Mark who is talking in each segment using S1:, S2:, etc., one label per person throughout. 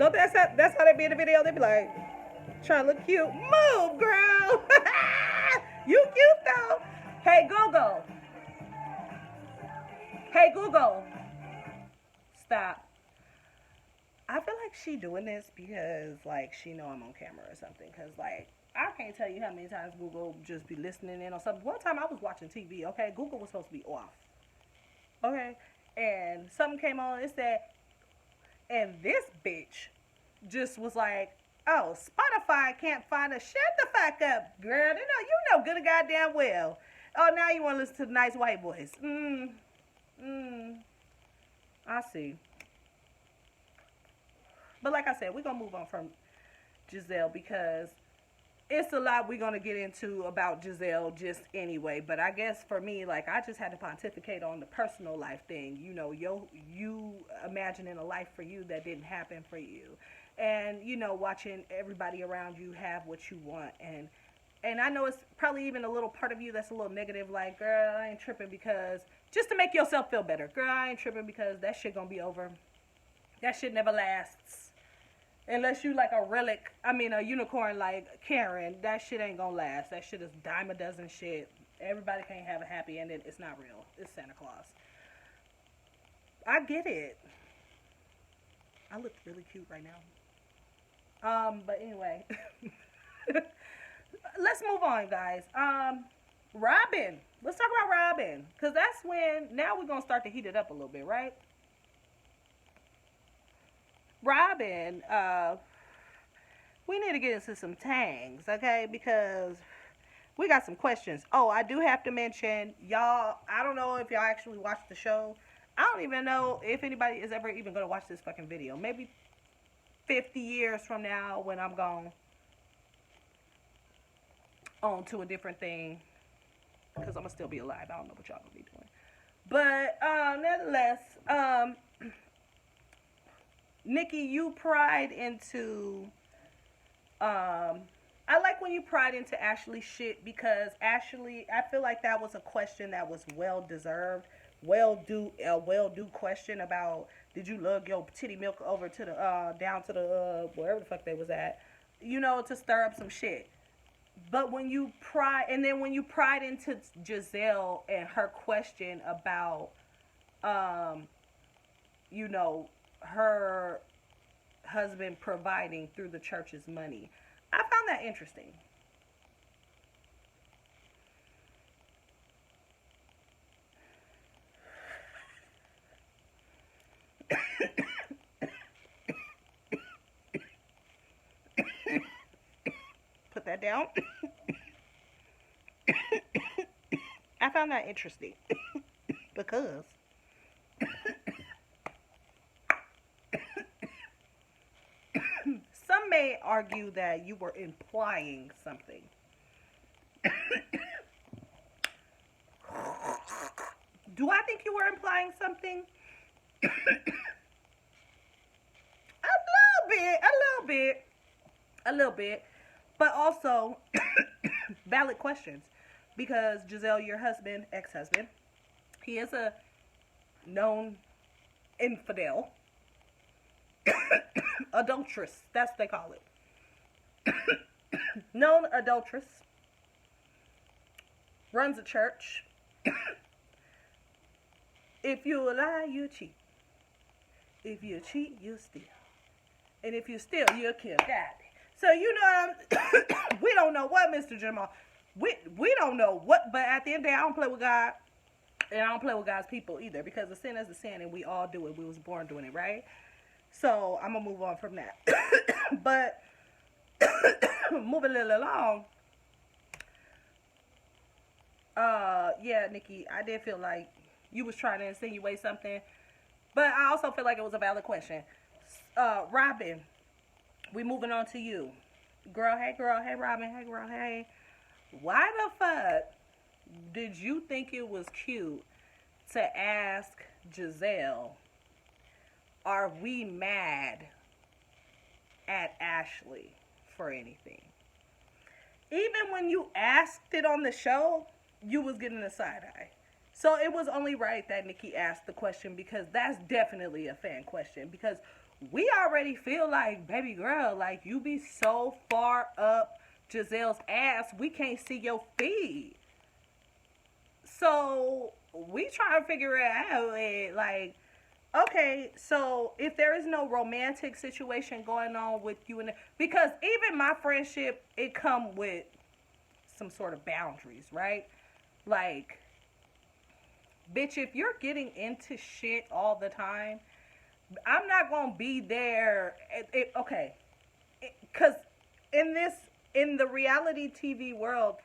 S1: Don't that's how they be in the video? They be like, trying to look cute. Move, girl. You cute though. Hey Google. Hey Google. Stop. I feel like she doing this because like she know I'm on camera or something. Cause like I can't tell you how many times Google just be listening in on something. One time I was watching TV. Okay, Google was supposed to be off. Okay, and something came on. It said, and this bitch just was like, "Oh, Spotify can't find us. Shut the fuck up, girl. You know good and goddamn well. Oh, now you want to listen to the nice white voice. Mm, I see. But like I said, we're gonna move on from Giselle because it's a lot we're gonna get into about Giselle just anyway. But I guess for me, like I just had to pontificate on the personal life thing. You know, you imagining a life for you that didn't happen for you, and you know, watching everybody around you have what you want, and I know it's probably even a little part of you that's a little negative, like, girl, I ain't tripping because just to make yourself feel better, girl, I ain't tripping because that shit gonna be over. That shit never lasts. Unless you like a relic, I mean a unicorn like Karen, that shit ain't gonna last. That shit is dime a dozen shit. Everybody can't have a happy ending. It's not real. It's Santa Claus. I get it. I look really cute right now. But anyway, let's move on, guys. Robin. Let's talk about Robin, cause that's when now we're gonna start to heat it up a little bit, right? Robin, we need to get into some tangs, okay? Because we got some questions. Oh, I do have to mention, y'all, I don't know if y'all actually watched the show. I don't even know if anybody is ever even going to watch this fucking video. Maybe 50 years from now when I'm gone on to a different thing. Because I'm going to still be alive. I don't know what y'all going to be doing. But, nevertheless, Nicky, you pried into I like when you pried into Ashley shit because Ashley, I feel like that was a question that was well deserved, well due question about did you lug your titty milk over to the down to the wherever the fuck they was at, you know, to stir up some shit. But when you pry, and then when you pried into Giselle and her question about, you know, her husband providing through the church's money, I found that interesting. Put that down. I found that interesting because some may argue that you were implying something. Do I think you were implying something? A little bit. But also, valid questions. Because Giselle, your husband, ex-husband, he is a known infidel. Adulteress, that's what they call it. Known adulteress. Runs a church. If you lie, you cheat. If you cheat, you steal. And if you steal, you'll kill God. So you know, we don't know what, Mr. Jamal. We don't know what, but at the end of the day, I don't play with God, and I don't play with God's people either, because the sin is the sin, and we all do it. We was born doing it, right? So I'm gonna move on from that. But moving a little along, yeah, Nikki, I did feel like you was trying to insinuate something, but I also feel like it was a valid question. Robin, we moving on to you. Girl, hey, Robin, hey, girl, hey. Why the fuck did you think it was cute to ask Giselle, are we mad at Ashley for anything? Even when you asked it on the show, you was getting a side eye. So it was only right that Nikki asked the question because that's definitely a fan question. Because we already feel like, baby girl, like you be so far up Giselle's ass, we can't see your feet. So we try to figure it out. Like, okay, so if there is no romantic situation going on with you and because even my friendship, it come with some sort of boundaries, right? Like, bitch, if you're getting into shit all the time, I'm not gonna be there. Okay, because in this, in the reality TV world,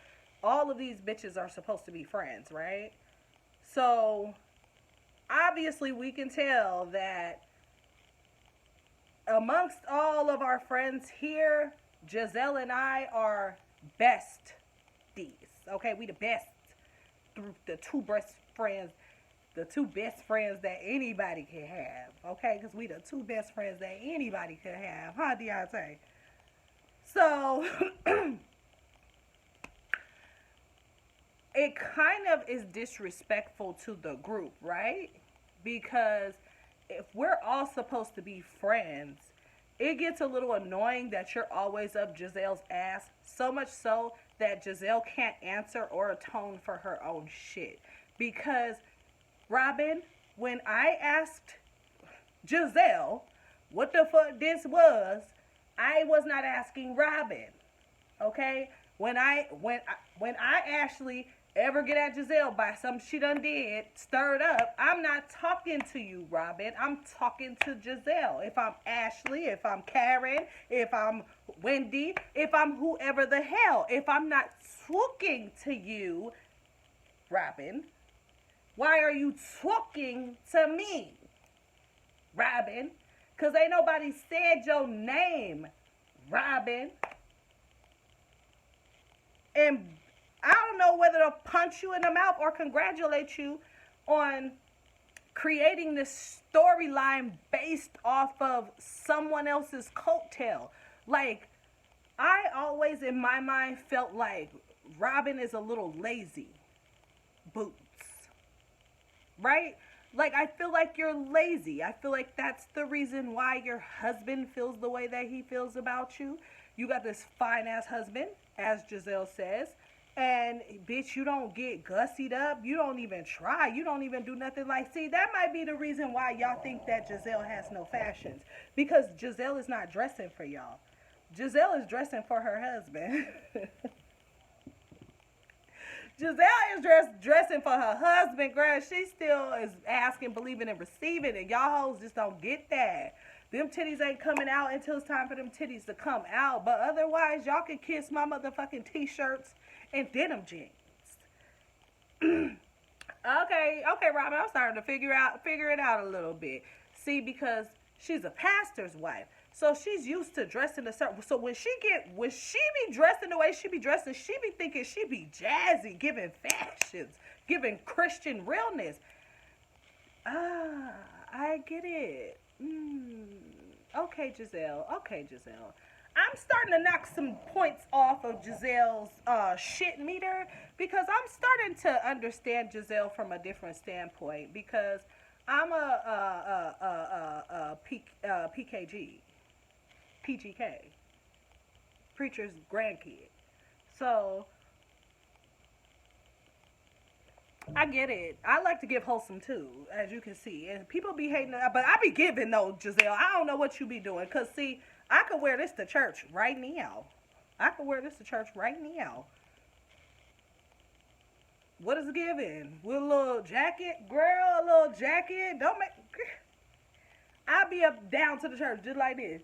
S1: all of these bitches are supposed to be friends, right? So obviously, we can tell that amongst all of our friends here, Giselle and I are besties. Okay, we the best, the two best friends, the two best friends that anybody can have. Okay, because we the two best friends that anybody could have, huh, Deontay? So it kind of is disrespectful to the group, right? Because if we're all supposed to be friends, it gets a little annoying that you're always up Giselle's ass, so much so that Giselle can't answer or atone for her own shit. Because, Robin, when I asked Giselle what the fuck this was, I was not asking Robin. Okay? When I actually ever get at Giselle by something she done did, stirred up, I'm not talking to you, Robin. I'm talking to Giselle. If I'm Ashley, if I'm Karen, if I'm Wendy, if I'm whoever the hell, if I'm not talking to you, Robin, why are you talking to me, Robin? Because ain't nobody said your name, Robin. And I don't know whether to punch you in the mouth or congratulate you on creating this storyline based off of someone else's coattail. Like, I always in my mind felt like Robin is a little lazy boots. Right? Like, I feel like you're lazy. I feel like that's the reason why your husband feels the way that he feels about you. You got this fine ass husband, as Giselle says. And bitch, you don't get gussied up. You don't even try. You don't even do nothing. Like, see, that might be the reason why y'all think that Giselle has no fashions. Because Giselle is not dressing for y'all. Giselle is dressing for her husband. Giselle is dressing for her husband, girl. She still is asking, believing, and receiving. And y'all hoes just don't get that. Them titties ain't coming out until it's time for them titties to come out. But otherwise, y'all can kiss my motherfucking t-shirts and denim jeans. Okay, Robin, I'm starting to figure it out a little bit. See, because she's a pastor's wife, so she's used to dressing a certain. So when she be dressing the way she be dressing, she be thinking she be jazzy, giving fashions, giving Christian realness. Ah, I get it. Okay, Giselle. I'm starting to knock some points off of Giselle's shit meter because I'm starting to understand Giselle from a different standpoint because I'm a PKG, PGK, preacher's grandkid. So I get it. I like to give wholesome too, as you can see. And people be hating, but I be giving though, Giselle. I don't know what you be doing. Because see, I could wear this to church right now. What is giving? With a little jacket? Girl, a little jacket? Don't make... I'll be up down to the church just like this.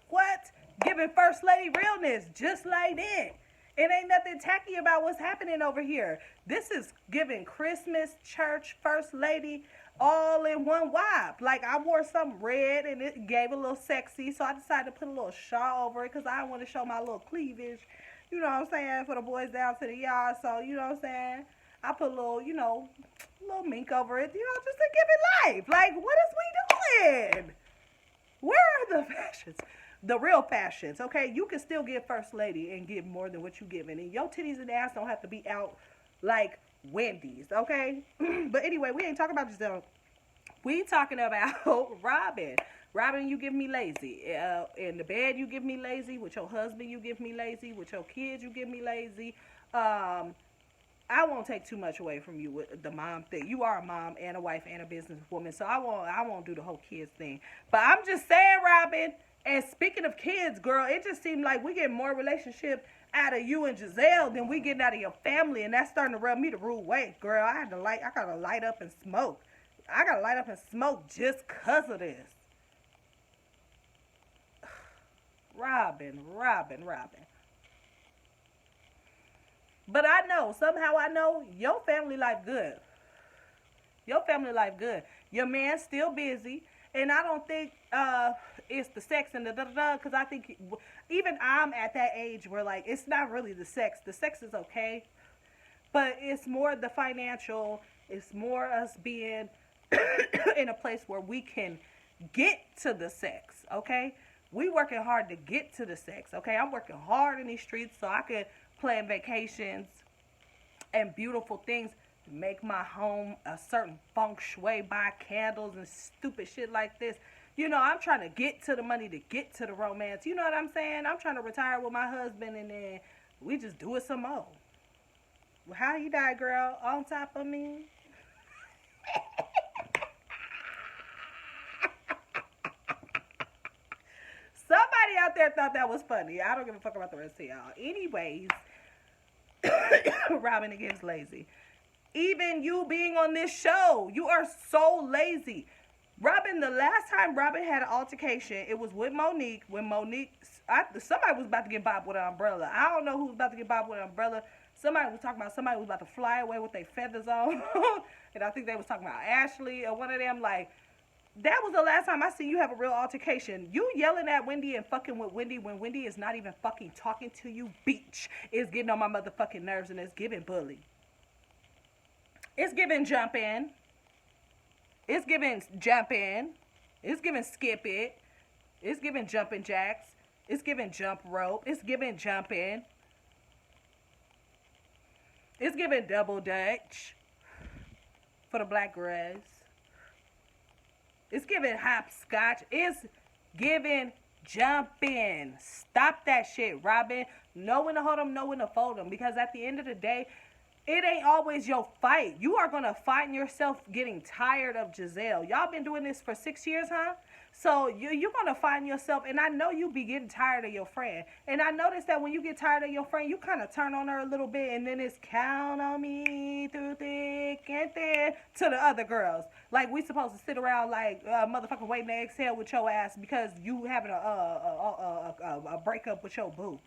S1: What? Giving First Lady realness just like that. It ain't nothing tacky about what's happening over here. This is giving Christmas, church, First Lady, all in one wipe. Like, I wore some red and it gave a little sexy, so I decided to put a little shawl over it because I want to show my little cleavage, you know what I'm saying, for the boys down to the yard. So, you know what I'm saying, I put a little, you know, little mink over it, you know, just to give it life. Like, what is we doing? Where are the fashions? The real fashions, okay? You can still give First Lady and give more than what you giving. And your titties and ass don't have to be out like Wendy's, okay? But anyway, we ain't talking about Giselle. We talking about Robin. Robin, you give me lazy. In the bed, you give me lazy. With your husband, you give me lazy. With your kids, you give me lazy. I won't take too much away from you with the mom thing. You are a mom and a wife and a businesswoman, so I won't do the whole kids thing. But I'm just saying, Robin. And speaking of kids, girl, it just seemed like we get more relationship out of you and Giselle than we getting out of your family, and that's starting to rub me the rude way, girl. I gotta light up and smoke. I gotta light up and smoke just cause of this. Robin, Robin, Robin. But I know, somehow I know, your family life good. Your family life good. Your man's still busy. And I don't think it's the sex and the da-da-da, because I think even I'm at that age where, like, it's not really the sex. The sex is okay, but it's more the financial. It's more us being in a place where we can get to the sex, okay? We working hard to get to the sex, okay? I'm working hard in these streets so I can plan vacations and beautiful things, make my home a certain feng shui, buy candles and stupid shit like this. You know, I'm trying to get to the money to get to the romance. You know what I'm saying? I'm trying to retire with my husband and then we just do it some more. Well, how you die, girl? On top of me? Somebody out there thought that was funny. I don't give a fuck about the rest of y'all. Anyways, Robin again is lazy. Even you being on this show, you are so lazy. Robin, the last time Robin had an altercation, it was with Monique. When Monique, somebody was about to get bopped with an umbrella. I don't know who was about to get bopped with an umbrella. Somebody was talking about somebody was about to fly away with their feathers on. And I think they was talking about Ashley or one of them. Like, that was the last time I seen you have a real altercation. You yelling at Wendy and fucking with Wendy when Wendy is not even fucking talking to you, bitch. It's getting on my motherfucking nerves and it's giving bully. It's giving jump in. It's giving jump in. It's giving skip it. It's giving jumping jacks. It's giving jump rope. It's giving jump in. It's giving double dutch for the black girls. It's giving hopscotch. It's giving jumping. Stop that shit, Robin. Know when to hold them, know when to fold them. Because at the end of the day, it ain't always your fight. You are going to find yourself getting tired of Giselle. Y'all been doing this for 6 years, huh? So you're going to find yourself, and I know you be getting tired of your friend. And I noticed that when you get tired of your friend, you kind of turn on her a little bit, and then it's count on me through thick and thin to the other girls. Like, we supposed to sit around like motherfucking waiting to exhale with your ass because you having a breakup with your boo.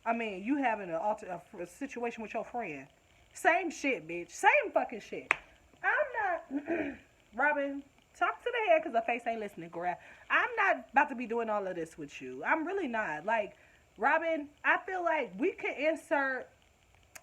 S1: I mean, you having a situation with your friend. Same shit, bitch. Same fucking shit. I'm not... Robin, talk to the head because the face ain't listening, girl. I'm not about to be doing all of this with you. I'm really not. Like, Robin, I feel like we could insert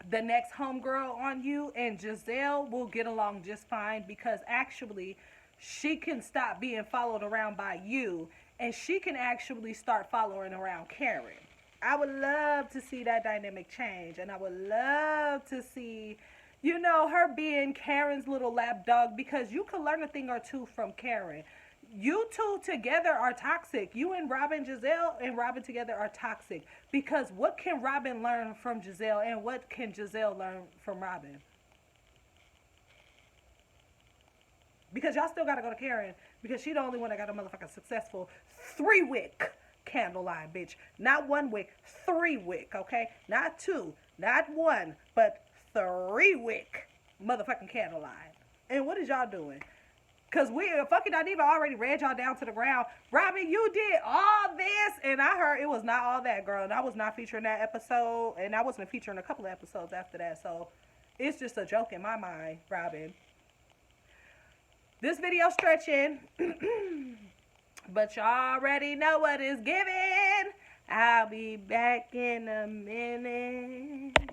S1: the next homegirl on you and Giselle will get along just fine because actually she can stop being followed around by you and she can actually start following around Karen. I would love to see that dynamic change, and I would love to see, you know, her being Karen's little lapdog because you can learn a thing or two from Karen. You two together are toxic. You and Robin, Giselle and Robin together are toxic because what can Robin learn from Giselle and what can Giselle learn from Robin? Because y'all still got to go to Karen because she the only one that got a motherfucking successful 3-wick candle line, bitch. Not 1 wick, 3 wick, okay? Not 2, not 1, but 3 wick motherfucking candle line. And what is y'all doing? Because we fucking not even already read y'all down to the ground. Robin, you did all this, and I heard it was not all that, girl. And I was not featuring that episode, and I wasn't featuring a couple of episodes after that, so it's just a joke in my mind, Robin. This video stretching. But you already know what it's giving. I'll be back in a minute.